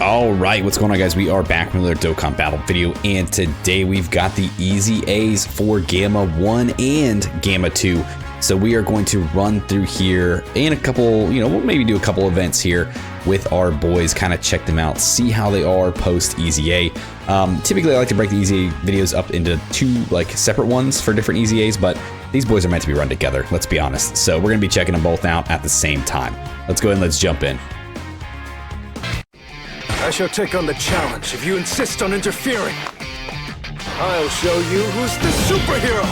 All right, what's going on, guys? We are back with another Dokkan Battle video, and today we've got the EZAs for Gamma 1 and Gamma 2. So we are going to run through here and a couple, we'll maybe do a couple events here with our boys, kind of check them out, see how they are post-EZA. Typically, I like to break the EZA videos up into two separate ones for different EZAs, but these boys are meant to be run together, let's be honest. So we're going to be checking them both out at the same time. Let's go ahead and let's jump in. I shall take on the challenge if you insist on interfering. I'll show you who's the superhero.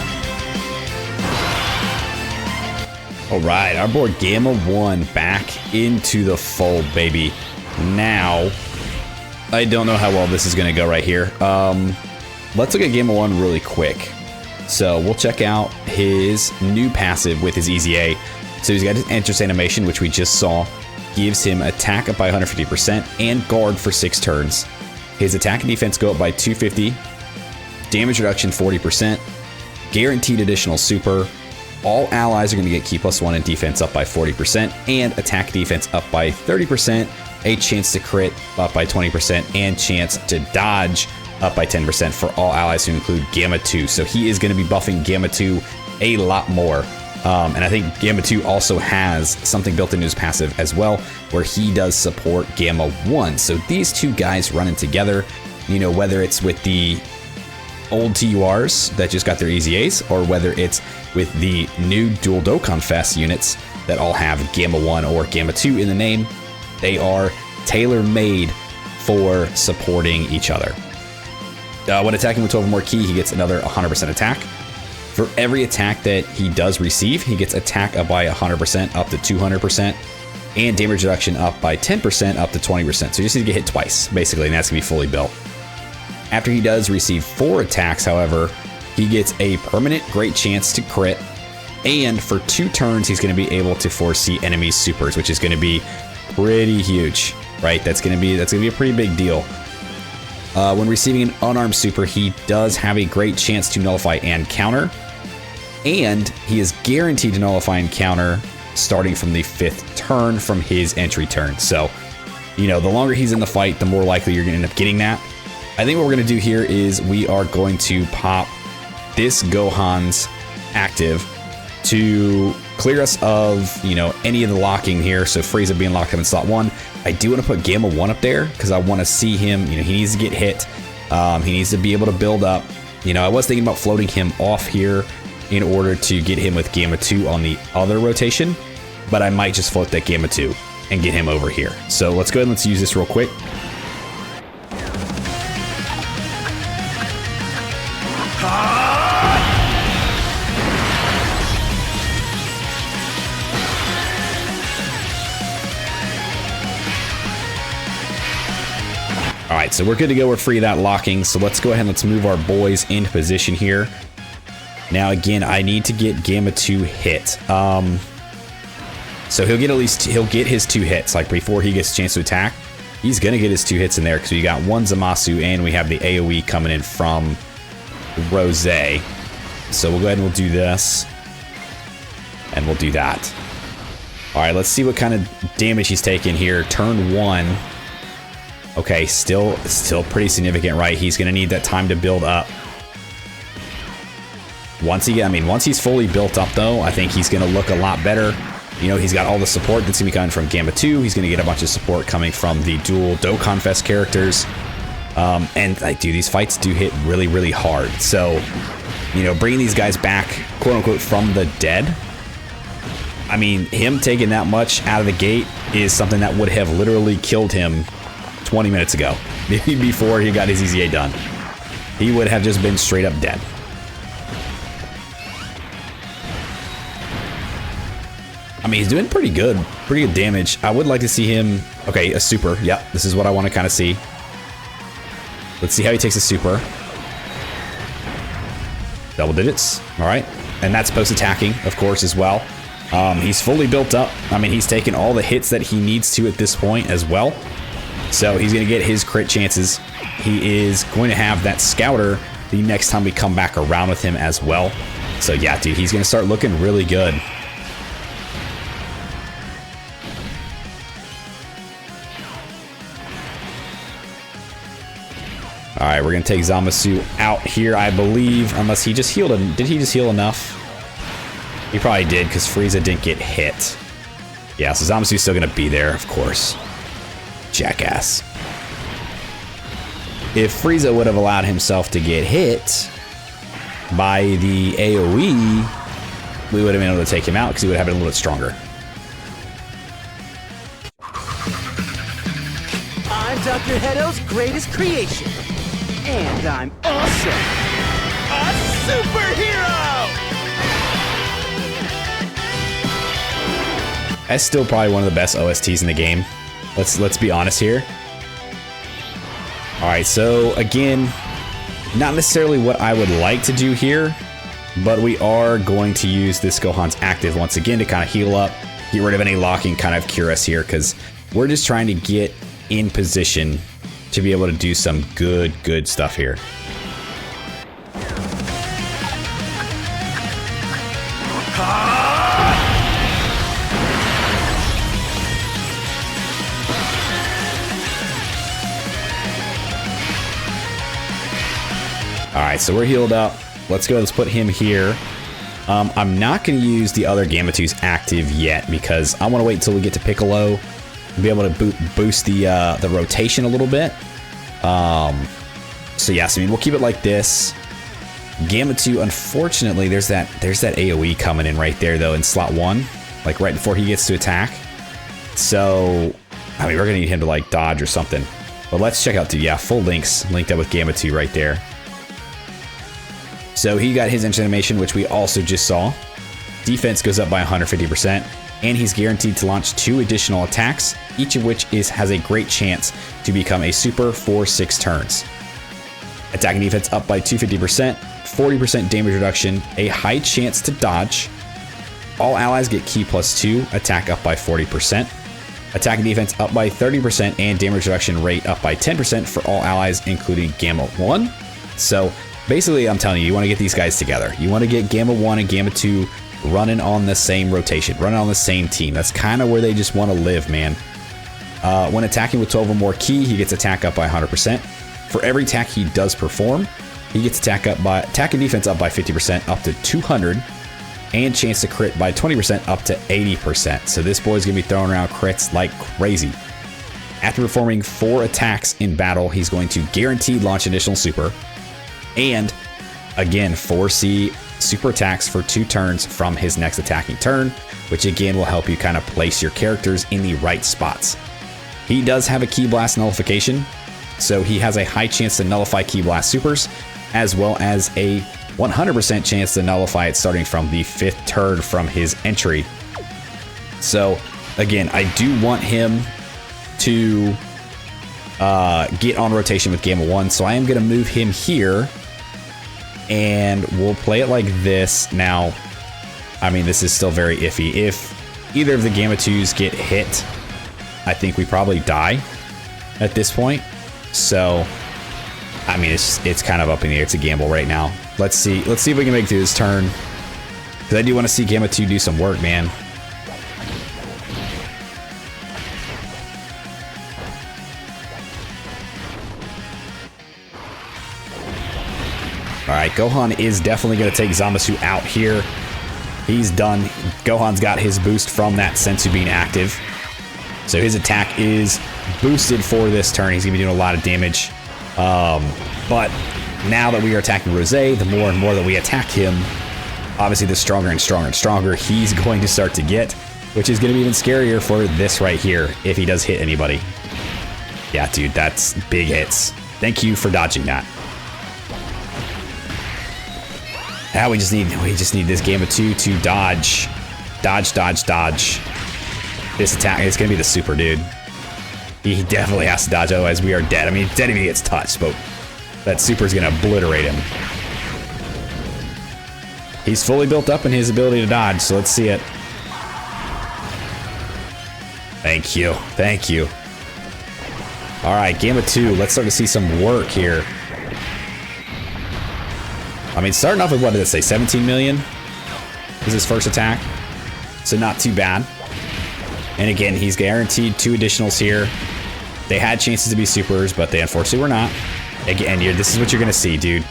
All right, our boy Gamma 1 back into the fold, baby. Now, I don't know how well this is going to go right here. Let's look at Gamma 1 really quick. So we'll check out his new passive with his EZA. So he's got his entrance animation, which we just saw. Gives him attack up by 150% and guard for 6 turns. His attack and defense go up by 250, damage reduction 40%, guaranteed additional super. All allies are going to get key +1 and defense up by 40%, and attack defense up by 30%, a chance to crit up by 20%, and chance to dodge up by 10% for all allies who include Gamma 2. So he is going to be buffing Gamma 2 a lot more. And I think Gamma 2 also has something built into his passive as well, where he does support Gamma 1. So these two guys running together, whether it's with the old TURs that just got their EZAs, or whether it's with the new dual Dokkan Fest units that all have Gamma 1 or Gamma 2 in the name, they are tailor-made for supporting each other. When attacking with 12 or more ki, he gets another 100% attack. For every attack that he does receive, he gets attack up by 100% up to 200%, and damage reduction up by 10% up to 20%. So you just need to get hit twice, basically, and that's going to be fully built. After he does receive 4 attacks, however, he gets a permanent great chance to crit, and for 2 turns, he's going to be able to foresee enemies' supers, which is going to be pretty huge, right? That's going to be a pretty big deal. When receiving an unarmed super, he does have a great chance to nullify and counter, and he is guaranteed to nullify and counter starting from the 5th turn from his entry turn. So, the longer he's in the fight, the more likely you're going to end up getting that. I think what we're going to do here is we are going to pop this Gohan's active to clear us of, any of the locking here. So Frieza being locked up in slot 1. I do want to put Gamma 1 up there because I want to see him, he needs to get hit. He needs to be able to build up. I was thinking about floating him off here in order to get him with Gamma 2 on the other rotation, but I might just float that Gamma 2 and get him over here. So let's go ahead and let's use this real quick. All right, so we're good to go. We're free of that locking. So let's go ahead and let's move our boys into position here. Now, again, I need to get Gamma 2 hit. So he'll get his 2 hits, before he gets a chance to attack. He's going to get his 2 hits in there because we got 1 Zamasu and we have the AoE coming in from Rose. So we'll go ahead and we'll do this. And we'll do that. All right, let's see what kind of damage he's taking here. Turn 1. Okay, still pretty significant, right? He's going to need that time to build up. Once he's fully built up, though, I think he's going to look a lot better. He's got all the support that's going to be coming from Gamma 2. He's going to get a bunch of support coming from the dual Dokkan Fest characters. And, dude, these fights do hit really, really hard. So, bringing these guys back, quote-unquote, from the dead, him taking that much out of the gate is something that would have literally killed him 20 minutes ago, maybe before he got his EZA done. He would have just been straight up dead. He's doing pretty good damage. I would like to see him, okay, a super. Yep, this is what I want to kind of see. Let's see how he takes a super. Double digits, all right. And that's post-attacking, of course, as well. He's fully built up. He's taken all the hits that he needs to at this point as well. So he's going to get his crit chances. He is going to have that scouter the next time we come back around with him as well. So yeah, dude, he's going to start looking really good. All right, we're gonna take Zamasu out here, I believe, unless he just healed him. Did he just heal enough? He probably did, because Frieza didn't get hit. Yeah, so Zamasu's still gonna be there, of course. Jackass. If Frieza would have allowed himself to get hit by the AoE, we would have been able to take him out because he would have been a little bit stronger. I'm Dr. Hedo's greatest creation. And I'm also a superhero! That's still probably one of the best OSTs in the game. Let's be honest here. All right, so again, not necessarily what I would like to do here, but we are going to use this Gohan's active once again to kind of heal up, get rid of any locking, kind of cure us here, because we're just trying to get in position to be able to do some good stuff here. All right, so we're healed up. Let's go. Let's put him here. I'm not going to use the other Gamma 2's active yet because I want to wait until we get to Piccolo and be able to boost the rotation a little bit. So yeah, so I mean, we'll keep it like this. Gamma 2, unfortunately, there's that AoE coming in right there though in slot 1, like right before he gets to attack. So I mean, we're gonna need him to like dodge or something. But let's check out yeah, full links linked up with Gamma 2 right there. So he got his instant animation, which we also just saw. Defense goes up by 150%, and he's guaranteed to launch 2 additional attacks, each of which has a great chance to become a super for 6 turns. Attack and defense up by 250%, 40% damage reduction, a high chance to dodge. All allies get Ki +2, attack up by 40%. Attack and defense up by 30%, and damage reduction rate up by 10% for all allies, including Gamma 1. So basically, I'm telling you, you want to get these guys together. You want to get Gamma 1 and Gamma 2 running on the same rotation, running on the same team. That's kind of where they just want to live, man. When attacking with 12 or more Ki, he gets attack up by 100%. For every attack he does perform, he gets attack and defense up by 50%, up to 200, and chance to crit by 20%, up to 80%. So this boy's gonna be throwing around crits like crazy. After performing 4 attacks in battle, he's going to guaranteed launch additional super, and again, 4C super attacks for 2 turns from his next attacking turn, which again will help you kind of place your characters in the right spots. He does have a Ki Blast nullification, so he has a high chance to nullify Ki Blast supers, as well as a 100% chance to nullify it starting from the 5th turn from his entry. So again, I do want him to get on rotation with Gamma 1, so I am going to move him here, and we'll play it like this. Now, I mean, this is still very iffy. If either of the Gamma 2s get hit, I think we probably die at this point. So, I mean, it's kind of up in the air. It's a gamble right now. Let's see if we can make it through this turn, because I do want to see Gamma 2 do some work, man. All right, Gohan is definitely going to take Zamasu out here. He's done. Gohan's got his boost from that Senzu being active. So his attack is boosted for this turn. He's going to be doing a lot of damage. But now that we are attacking Rose, the more and more that we attack him, obviously the stronger and stronger and stronger he's going to start to get, which is going to be even scarier for this right here if he does hit anybody. Yeah, dude, that's big hits. Thank you for dodging that. Now we just need this Gamma 2 to dodge. Dodge. This attack is gonna be the super, dude. He definitely has to dodge, otherwise we are dead. I mean, he's dead if he gets touched, but that super is gonna obliterate him. He's fully built up in his ability to dodge, so let's see it. Thank you. All right, Gamma 2, let's start to see some work here. I mean, starting off with, what did it say, 17 million is his first attack, so not too bad. And again, he's guaranteed 2 additionals here. They had chances to be supers, but they unfortunately were not. Again, this is what you're gonna see, dude.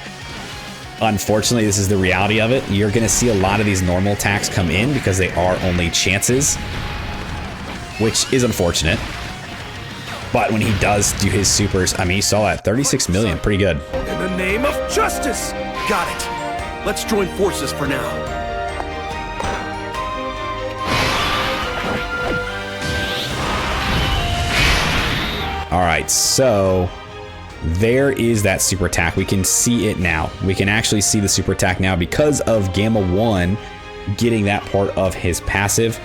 Unfortunately, this is the reality of it. You're gonna see a lot of these normal attacks come in because they are only chances, which is unfortunate. But when he does do his supers, I mean, you saw that, 36 million, pretty good. In the name of justice! Got it. Let's join forces for now. All right, so there is that super attack. We can see it now. We can actually see the super attack now because of Gamma 1 getting that part of his passive,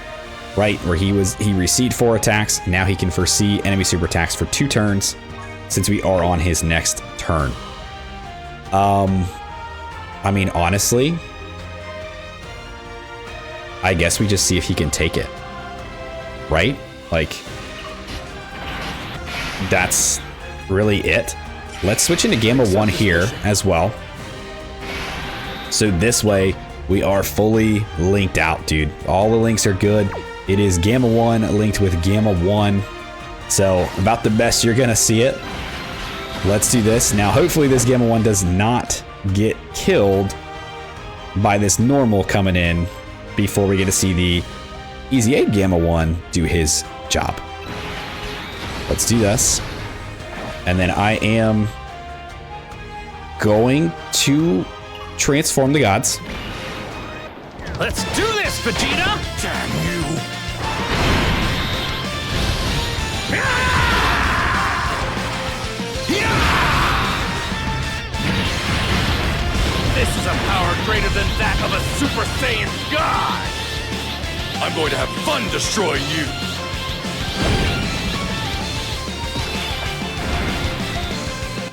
right? Where he received 4 attacks. Now he can foresee enemy super attacks for 2 turns since we are on his next turn. I mean, honestly, I guess we just see if he can take it, right? Like, that's really it. Let's switch into Gamma 1 here as well. So this way we are fully linked out, dude. All the links are good. It is Gamma 1 linked with Gamma 1. So about the best you're gonna see it. Let's do this. Now hopefully this Gamma 1 does not get killed by this normal coming in before we get to see the EZA'd Gamma 1 do his job. Let's do this. And then I am going to transform the gods. Let's do this, Vegeta! Damn you! This is a power greater than that of a Super Saiyan God! I'm going to have fun destroying you!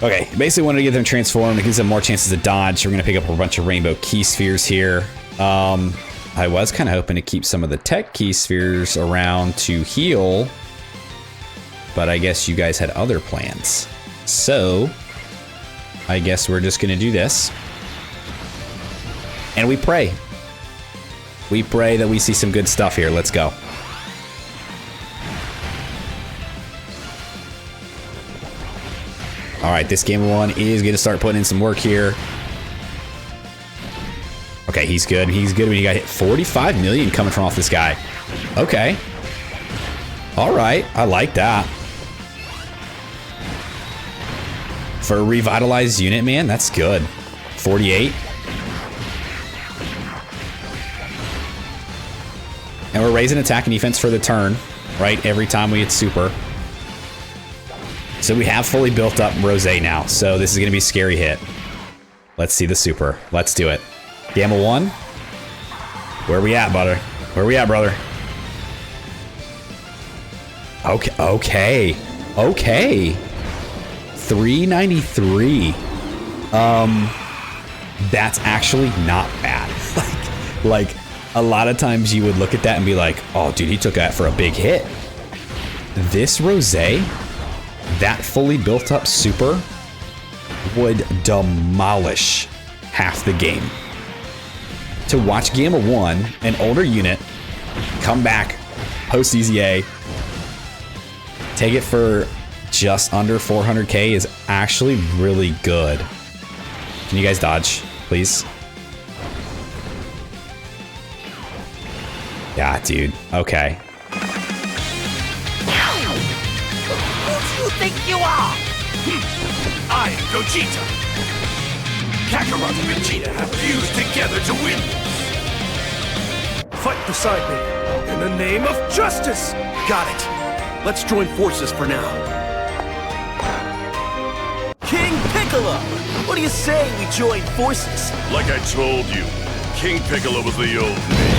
Okay, basically wanted to get them transformed. It gives them more chances to dodge. We're going to pick up a bunch of rainbow key spheres here. I was kind of hoping to keep some of the tech key spheres around to heal, but I guess you guys had other plans. So, I guess we're just going to do this. And we pray. We pray that we see some good stuff here. Let's go. All right, this Gamma 1 is going to start putting in some work here. Okay, he's good. He's good when you got hit 45 million coming from off this guy. Okay. All right, I like that. For a revitalized unit, man, that's good. 48. And we're raising attack and defense for the turn, right? Every time we hit super. So we have fully built up Rose now. So this is going to be a scary hit. Let's see the super. Let's do it. Gamma 1. Where we at, brother? Where we at, brother? Okay. Okay. Okay. 393. That's actually not bad. like a lot of times you would look at that and be like, oh, dude, he took that for a big hit. This Rose, that fully built up super would demolish half the game. To watch Gamma 1, an older unit, come back post-EZA, take it for just under 400k is actually really good. Can you guys dodge, please? Yeah, dude. Okay. Who do you think you are? I am Gogeta! Kakarot and Vegeta have fused together to win! Fight beside me, in the name of justice! Got it! Let's join forces for now. King Piccolo! What do you say we join forces? Like I told you, King Piccolo was the old name.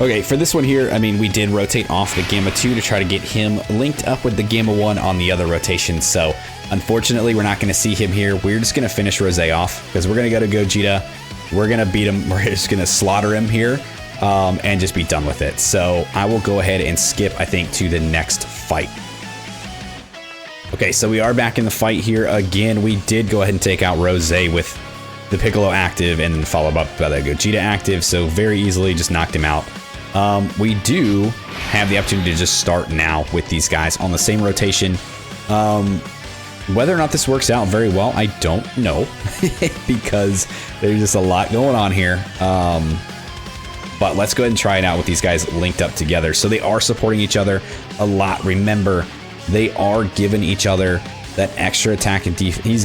Okay, for this one here, I mean, we did rotate off the Gamma 2 to try to get him linked up with the Gamma 1 on the other rotation. So, unfortunately, we're not going to see him here. We're just going to finish Rose off because we're going to go to Gogeta. We're going to beat him. We're just going to slaughter him here and just be done with it. So, I will go ahead and skip, I think, to the next fight. Okay, so we are back in the fight here again. We did go ahead and take out Rose with the Piccolo active and then followed up by the Gogeta active. So, very easily just knocked him out. We do have the opportunity to just start now with these guys on the same rotation. Whether or not this works out very well, I don't know because there's just a lot going on here. But let's go ahead and try it out with these guys linked up together. So they are supporting each other a lot. Remember, they are giving each other that extra attack and defense. He's,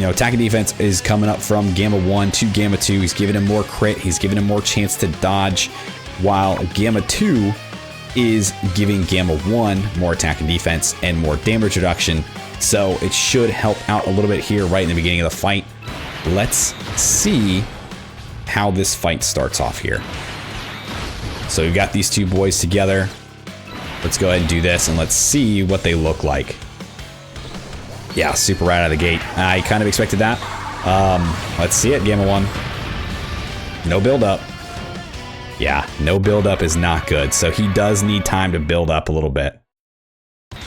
attack and defense is coming up from Gamma 1 to Gamma 2. He's giving him more crit. He's giving him more chance to dodge, while Gamma 2 is giving Gamma 1 more attack and defense and more damage reduction. So it should help out a little bit here right in the beginning of the fight. Let's see how this fight starts off here. So we've got these two boys together. Let's go ahead and do this and let's see what they look like. Yeah, super right out of the gate. I kind of expected that. Let's see it, Gamma 1. No build up. Yeah, no build up is not good. So he does need time to build up a little bit.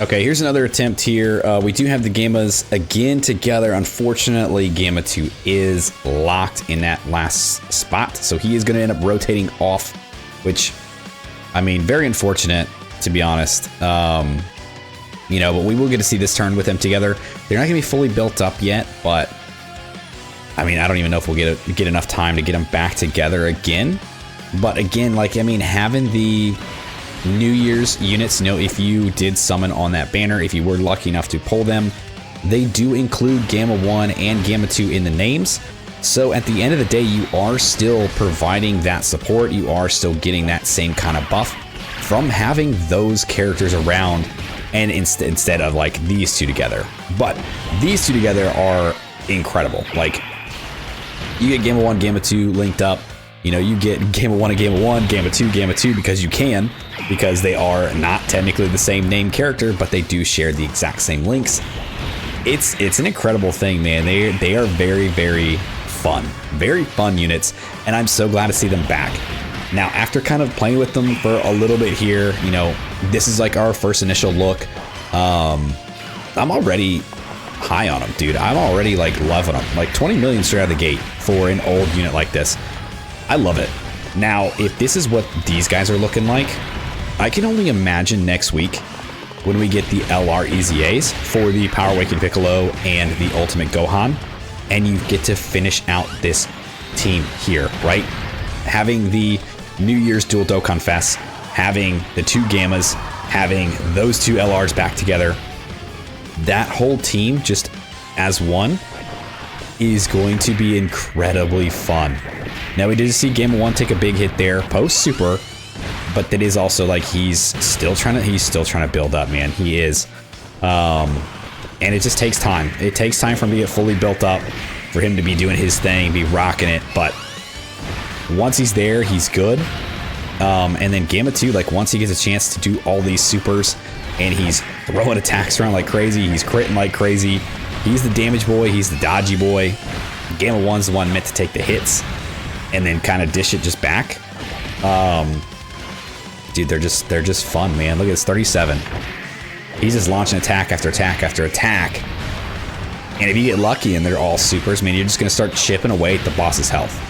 Okay, here's another attempt here. We do have the Gammas again together. Unfortunately, Gamma 2 is locked in that last spot. So he is going to end up rotating off, which, I mean, very unfortunate, to be honest. But we will get to see this turn with them together. They're not going to be fully built up yet, but, I mean, I don't even know if we'll get enough time to get them back together again. But again, having the New Year's units, if you did summon on that banner, if you were lucky enough to pull them, they do include Gamma 1 and Gamma 2 in the names. So at the end of the day, you are still providing that support. You are still getting that same kind of buff from having those characters around, and instead of these two together. But these two together are incredible. You get Gamma 1, Gamma 2 linked up. You get Gamma 1 and Gamma 1, Gamma 2 because you can, because they are not technically the same name character, but they do share the exact same links. It's an incredible thing, man. They are very, very fun units, and I'm so glad to see them back. Now, after kind of playing with them for a little bit here, this is our first initial look. I'm already high on them, dude. I'm already loving them. 20 million straight out of the gate for an old unit like this. I love it. Now, if this is what these guys are looking like, I can only imagine next week when we get the LR EZAs for the Power Awakened Piccolo and the Ultimate Gohan, and you get to finish out this team here, right? Having the New Year's Dual Dokkan Fest, having the two Gammas, having those two LRs back together, that whole team just as one is going to be incredibly fun. Now, we did see Gamma 1 take a big hit there post super, but that is also he's still trying to build up, man. He is. And it just takes time. It takes time for him to get fully built up, for him to be doing his thing, be rocking it. But once he's there, he's good. And then Gamma 2, once he gets a chance to do all these supers and he's throwing attacks around like crazy, he's critting like crazy, he's the damage boy, he's the dodgy boy. Gamma 1's the one meant to take the hits and then kind of dish it just back. Dude, they're just fun, man. Look at this, 37. He's just launching attack after attack after attack. And if you get lucky and they're all supers, man, you're just going to start chipping away at the boss's health.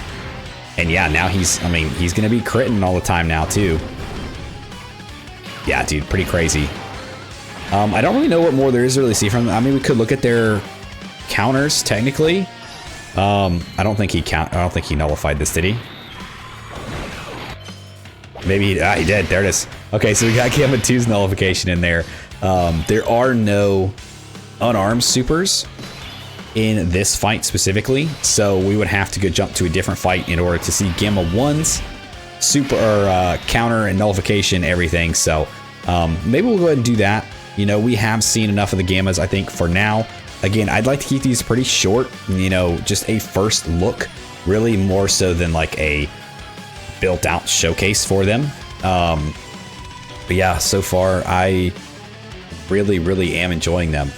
And yeah, now he's going to be critting all the time now, too. Yeah, dude, pretty crazy. I don't really know what more there is to really see from them. I mean, we could look at their counters, technically. I don't think he nullified this, did he? Maybe he did. There it is. Okay, so we got Gamma 2's nullification in there. There are no unarmed supers in this fight specifically, so we would have to go jump to a different fight in order to see Gamma 1's super counter and nullification, everything. So maybe we'll go ahead and do that. We have seen enough of the Gammas, I think, for now. Again, I'd like to keep these pretty short, just a first look, really more so than a built out showcase for them. But yeah, so far I really, really am enjoying them.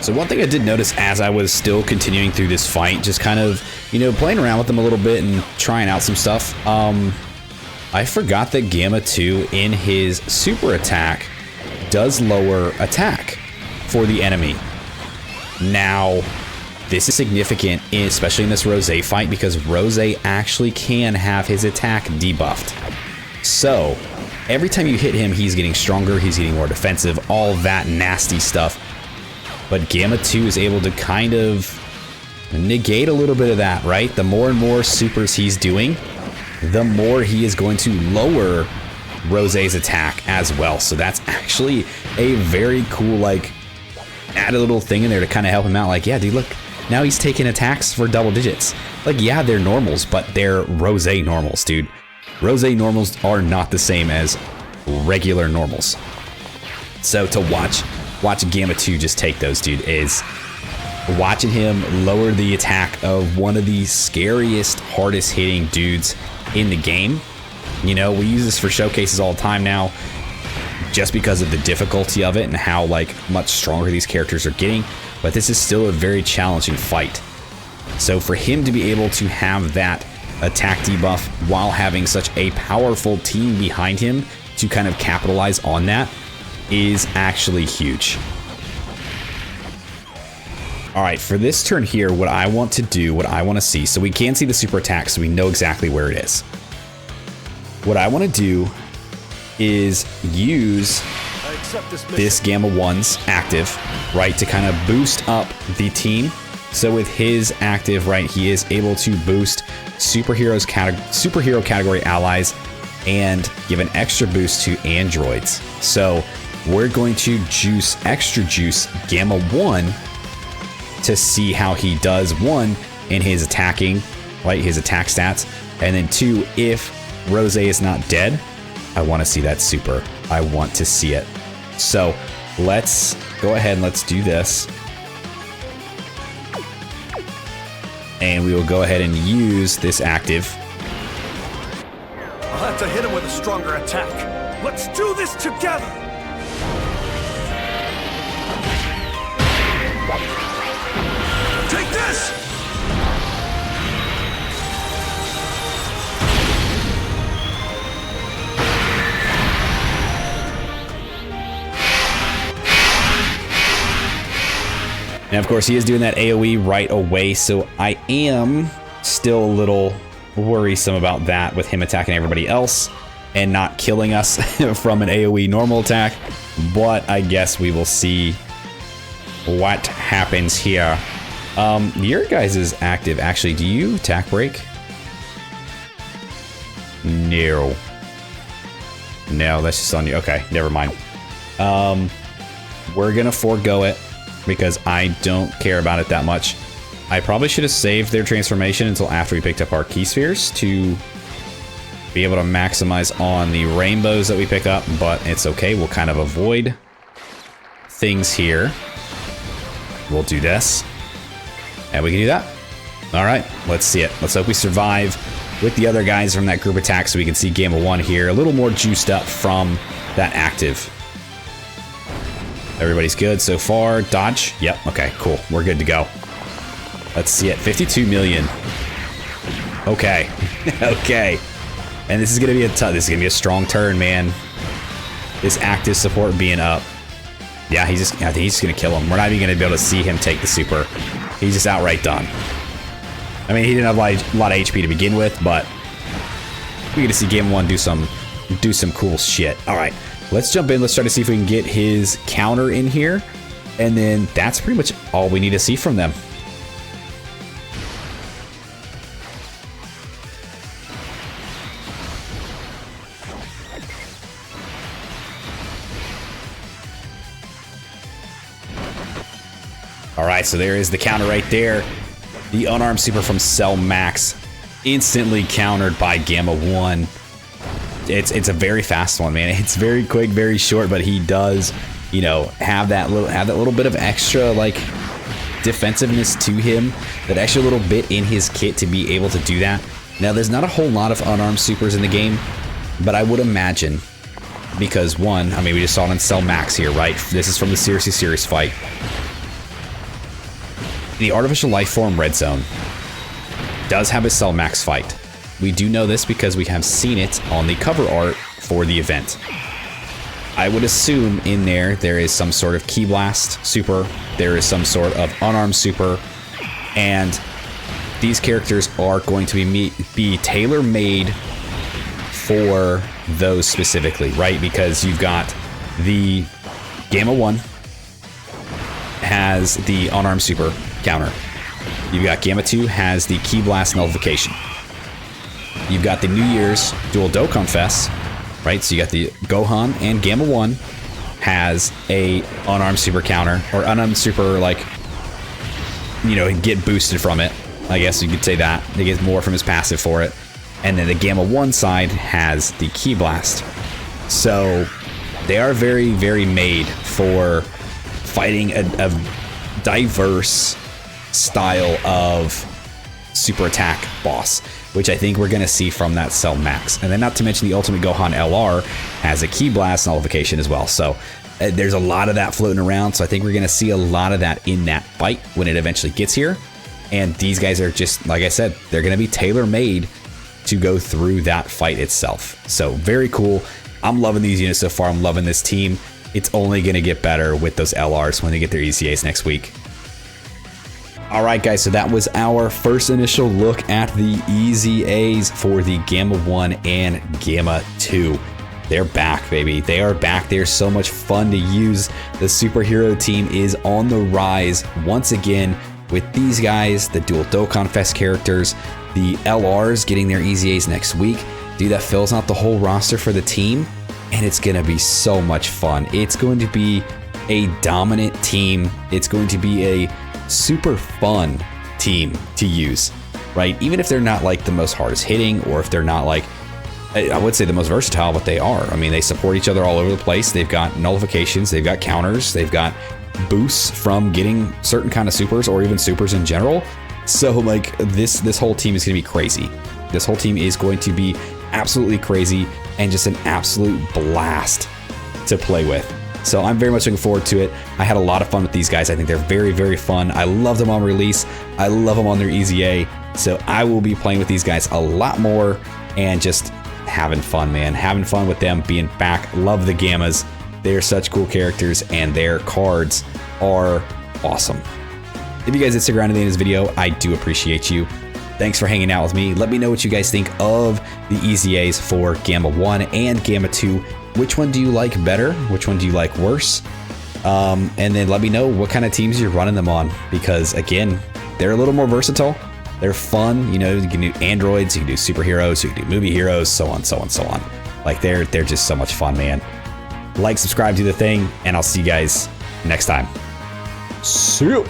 So one thing I did notice as I was still continuing through this fight, just kind of, playing around with them a little bit and trying out some stuff, I forgot that Gamma 2 in his super attack does lower attack for the enemy. Now, This is significant, especially in this Rose fight, because Rose actually can have his attack debuffed. So every time you hit him, he's getting stronger, he's getting more defensive, all that nasty stuff. But Gamma 2 is able to kind of negate a little bit of that, right? The more and more supers he's doing, the more he is going to lower Rose's attack as well. So that's actually a very cool, like, add a little thing in there to kind of help him out. Like, yeah, dude, look, now he's taking attacks for double digits. Like, yeah, they're normals, but they're Rose normals, dude. Rose normals are not the same as regular normals. So to watch Gamma 2 just take those, dude, is watching him lower the attack of one of the scariest, hardest hitting dudes in the game. You know, we use this for showcases all the time now, just because of the difficulty of it and how, like, much stronger these characters are getting. But this is still a very challenging fight. So for him to be able to have that attack debuff while having such a powerful team behind him to kind of capitalize on that is actually huge. All right, for this turn here, what I want to do, what I want to see, so we can see the super attack, so we know exactly where it is. What I want to do is use this Gamma 1's active, right, to kind of boost up the team. So with his active, right, he is able to boost superhero category allies and give an extra boost to androids. So we're going to extra juice Gamma 1 to see how he does, one, in his attacking, right, his attack stats, and then two, if Rose is not dead, I want to see that super. I want to see it. So let's go ahead and let's do this. And we will go ahead and use this active. I'll have to hit him with a stronger attack. Let's do this together! Take this! And of course, he is doing that AoE right away, so I am still a little worrisome about that with him attacking everybody else and not killing us from an AoE normal attack. But I guess we will see what happens here. Your guys' is active. Actually, do you attack break? No. No, that's just on you. Okay, never mind. We're gonna forego it because I don't care about it that much. I probably should have saved their transformation until after we picked up our key spheres to be able to maximize on the rainbows that we pick up, but it's okay. We'll kind of avoid things here. We'll do this. And we can do that. All right, let's see it. Let's hope we survive with the other guys from that group attack so we can see Gamma 1 here. A little more juiced up from that active. Everybody's good so far. Dodge. Yep. Okay, cool. We're good to go. Let's see it. 52 million. Okay. Okay. And this is going to be this is going to be a strong turn, man. This active support being up. Yeah, I think he's just going to kill him. We're not even going to be able to see him take the super. He's just outright done. I mean, he didn't have a lot of HP to begin with, but we get to see Gamma 1 do some cool shit. All right, let's jump in. Let's try to see if we can get his counter in here. And then that's pretty much all we need to see from them. All right, so there is the counter right there. The unarmed super from Cell Max, instantly countered by Gamma 1. It's a very fast one, man. It's very quick, very short, but he does, you know, have that little bit of extra, like, defensiveness to him, that extra little bit in his kit to be able to do that. Now, there's not a whole lot of unarmed supers in the game, but I would imagine, because one, I mean, we just saw it in Cell Max here, right? This is from the Series fight. The Artificial Life Form Red Zone does have a Cell Max fight. We do know this because we have seen it on the cover art for the event. I would assume in there is some sort of Key Blast super, there is some sort of unarmed super, And these characters are going to be tailor-made for those specifically, right? Because you've got the Gamma 1 has the unarmed super counter. You've got Gamma 2 has the Ki Blast nullification. You've got the New Year's dual Dokkan Fest, right? So you got the Gohan, and Gamma 1 has a unarmed super counter, or unarmed super, like, you know, get boosted from it. I guess you could say that. They get more from his passive for it. And then the Gamma 1 side has the Ki Blast. So they are very, very made for fighting a diverse style of super attack boss, which I think we're going to see from that Cell Max. And then not to mention the Ultimate Gohan LR has a Ki Blast nullification as well. So there's a lot of that floating around. So I think we're going to see a lot of that in that fight when it eventually gets here. And these guys are just, like I said, they're going to be tailor-made to go through that fight itself. So very cool. I'm loving these units so far. I'm loving this team. It's only going to get better with those LRs when they get their EZAs next week. All right, guys, so that was our first initial look at the EZAs for the Gamma 1 and Gamma 2. They're back, baby. They are back. They're so much fun to use. The superhero team is on the rise once again with these guys, the dual Dokkan Fest characters, the LRs getting their EZAs next week. Dude, that fills out the whole roster for the team, and it's going to be so much fun. It's going to be a dominant team. It's going to be a super fun team to use, right? Even if they're not like the most hardest hitting, or if they're not like, I would say the most versatile, but they are. I mean, they support each other all over the place. They've got nullifications, they've got counters, they've got boosts from getting certain kind of supers, or even supers in general. So like this whole team is going to be crazy. This whole team is going to be absolutely crazy and just an absolute blast to play with. So I'm very much looking forward to it. I had a lot of fun with these guys. I think they're very, very fun. I love them on release. I love them on their EZA. So I will be playing with these guys a lot more and just having fun, man. Having fun with them, being back. Love the Gammas. They're such cool characters, and their cards are awesome. If you guys did stick around to the end of this video, I do appreciate you. Thanks for hanging out with me. Let me know what you guys think of the EZAs for Gamma 1 and Gamma 2. Which one do you like better? Which one do you like worse? And then let me know what kind of teams you're running them on, because again, they're a little more versatile. They're fun. You know, you can do androids, you can do superheroes, you can do movie heroes, so on, so on, so on. Like they're just so much fun, man. Like, subscribe, do the thing, and I'll see you guys next time. See you.